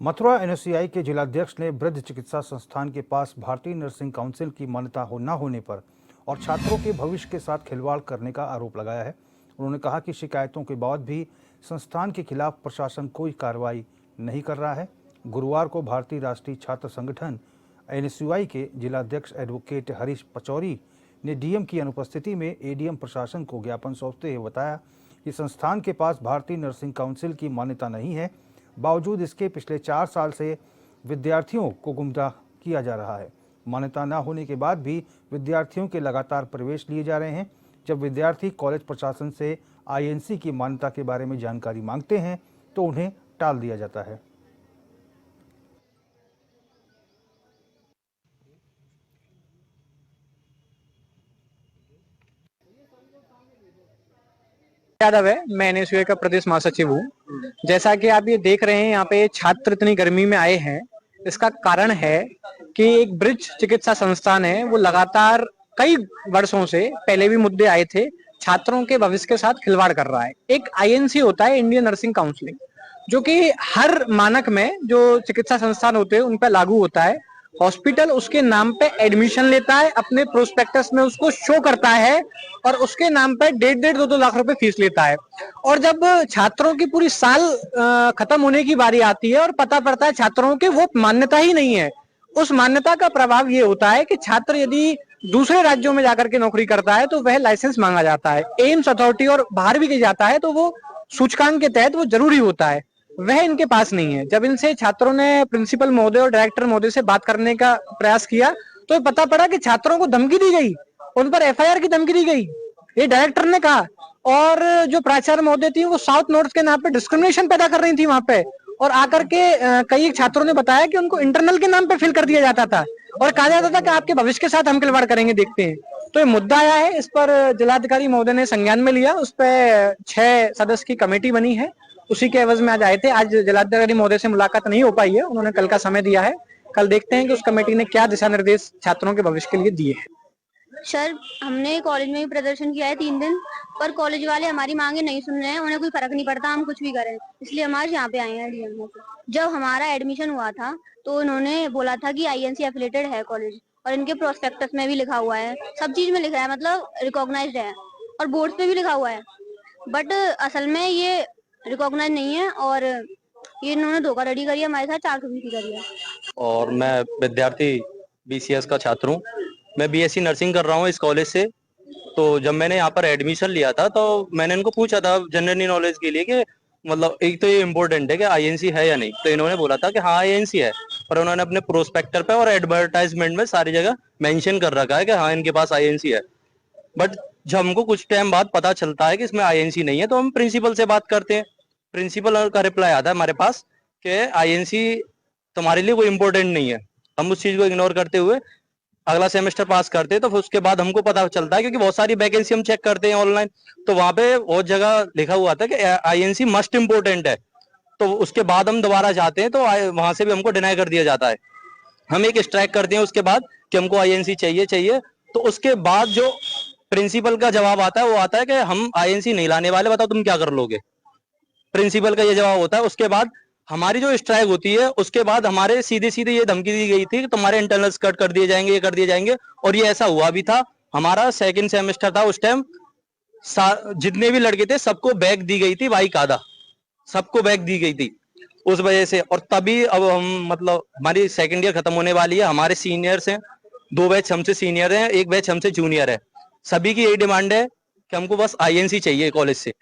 Mathura NSUI के जिलाध्यक्ष ने वृद्ध चिकित्सा संस्थान के पास भारतीय नर्सिंग काउंसिल की मान्यता न होने पर और छात्रों के भविष्य के साथ खिलवाड़ करने का आरोप लगाया है। उन्होंने कहा कि शिकायतों के बाद भी संस्थान के खिलाफ प्रशासन कोई कार्रवाई नहीं कर रहा है। गुरुवार को भारतीय राष्ट्रीय छात्र संगठन एनएसयूआई के जिलाध्यक्ष एडवोकेट हरीश पचौरी ने डीएम की अनुपस्थिति में एडीएम प्रशासन को ज्ञापन सौंपते हुए बताया कि संस्थान के पास भारतीय नर्सिंग काउंसिल की मान्यता नहीं है। बावजूद इसके पिछले 4 साल से विद्यार्थियों को गुमराह किया जा रहा है। मान्यता न होने के बाद भी विद्यार्थियों के लगातार प्रवेश लिए जा रहे हैं। जब विद्यार्थी कॉलेज प्रशासन से आईएनसी की मान्यता के बारे में जानकारी मांगते हैं तो उन्हें टाल दिया जाता है। यादव है, मैं एनएसयूआई का प्रदेश महासचिव हूँ। जैसा कि आप ये देख रहे हैं, यहाँ पे छात्र इतनी गर्मी में आए हैं। इसका कारण है कि एक ब्रिज चिकित्सा संस्थान है, वो लगातार कई वर्षों से, पहले भी मुद्दे आए थे, छात्रों के भविष्य के साथ खिलवाड़ कर रहा है। एक आईएनसी होता है, इंडियन नर्सिंग काउंसिलिंग, जो कि हर मानक में जो चिकित्सा संस्थान होते हैं उन पर लागू होता है। हॉस्पिटल उसके नाम पे एडमिशन लेता है, अपने प्रोस्पेक्टस में उसको शो करता है और उसके नाम पे 1.5-2 लाख रुपए फीस लेता है। और जब छात्रों की पूरी साल खत्म होने की बारी आती है और पता पड़ता है छात्रों की वो मान्यता ही नहीं है, उस मान्यता का प्रभाव ये होता है कि छात्र यदि दूसरे राज्यों में जाकर के नौकरी करता है तो वह लाइसेंस मांगा जाता है। एम्स अथॉरिटी और बाहर भी जाता है तो वो सूचकांक के तहत वो जरूरी होता है, वह इनके पास नहीं है। जब इनसे छात्रों ने प्रिंसिपल महोदय और डायरेक्टर महोदय से बात करने का प्रयास किया तो पता पड़ा कि छात्रों को धमकी दी गई, उन पर एफआईआर की धमकी दी गई, ये डायरेक्टर ने कहा। और जो प्राचार्य महोदय थी वो साउथ नॉर्थ के नाम पे डिस्क्रिमिनेशन पैदा कर रही थी वहां पे, और आकर के कई छात्रों ने बताया कि उनको इंटरनल के नाम पे फिल कर दिया जाता था और कहा जाता था कि आपके भविष्य के साथ हम खिलवाड़ करेंगे, देखते हैं। तो ये मुद्दा आया है, इस पर जिलाधिकारी महोदय ने संज्ञान में लिया, उस पर 6 सदस्य की कमेटी बनी है, उसी के एवज में आज आए थे। आज जिलाधिकारी महोदय से मुलाकात नहीं हो पाई है, उन्होंने कल का समय दिया है। कल देखते हैं कि उस कमेटी ने क्या दिशा निर्देश छात्रों के भविष्य के लिए दिए हैं। सर, हमने कॉलेज में भी प्रदर्शन किया है 3 दिन, पर कॉलेज वाले हमारी मांगे नहीं सुन रहे हैं, उन्हें कोई फर्क नहीं पड़ता हम कुछ भी करें, इसलिए हम आज यहाँ पे आए हैं डीएम में। जब हमारा एडमिशन हुआ था तो उन्होंने बोला था कि आईएनसी एफिलिएटेड है कॉलेज, और इनके प्रोस्पेक्टस में भी लिखा हुआ है, सब चीज में लिखा है, मतलब रिकॉग्नाइज्ड है और बोर्ड पे भी लिखा हुआ है, बट असल में ये रिकॉग्नाइज नहीं है और ये इन्होंने धोखाधड़ी करी है, हमारे साथ 420 करी है। और मैं विद्यार्थी बीसीएस का छात्र हूँ। मैं बीएससी नर्सिंग कर रहा हूँ इस कॉलेज से। तो जब मैंने यहाँ पर एडमिशन लिया था तो मैंने इनको पूछा था जनरल नॉलेज के लिए कि मतलब एक तो ये इम्पोर्टेंट है कि आईएनसी है या नहीं, तो इन्होंने बोला था कि हाँ आईएनसी है, पर उन्होंने अपने प्रोस्पेक्टर पे और एडवर्टाइजमेंट में सारी जगह मेंशन कर रखा है कि हाँ इनके पास आईएनसी है। बट जब हमको कुछ टाइम बाद पता चलता है कि इसमें आईएनसी नहीं है तो हम प्रिंसिपल से बात करते हैं। प्रिंसिपल का रिप्लाई आता है हमारे पास कि आईएनसी तुम्हारे लिए कोई इम्पोर्टेंट नहीं है। हम उस चीज को इग्नोर करते हुए अगला सेमेस्टर पास करते हैं। तो फिर उसके बाद हमको पता चलता है, क्योंकि बहुत सारी वैकेंसी हम चेक करते हैं ऑनलाइन, तो वहां पे बहुत जगह लिखा हुआ था कि आईएनसी मस्ट इम्पोर्टेंट है। तो उसके बाद हम दोबारा जाते हैं तो वहां से भी हमको डिनाई कर दिया जाता है। हम एक स्ट्राइक करते हैं उसके बाद कि हमको आईएनसी चाहिए। तो उसके बाद जो प्रिंसिपल का जवाब आता है वो आता है कि हम आईएनसी नहीं लाने वाले, बताओ तुम क्या कर लोगे। प्रिंसिपल का ये जवाब होता है। उसके बाद हमारी जो स्ट्राइक होती है उसके बाद हमारे सीधे ये धमकी दी गई थी कि तुम्हारे इंटरनल्स कट कर दिए जाएंगे, ये कर दिए जाएंगे, और ये ऐसा हुआ भी था। हमारा 2nd सेमेस्टर था उस टाइम, जितने भी लड़के थे सबको बैग दी गई थी, बाइक आधा सबको बैग दी गई थी उस वजह से। और तभी अब हम मतलब हमारी 2nd ईयर खत्म होने वाली है, हमारे सीनियर्स हैं, 2 बैच हमसे सीनियर हैं, 1 बैच हमसे जूनियर है। सभी की यही डिमांड है कि हमको बस आईएनसी चाहिए कॉलेज से।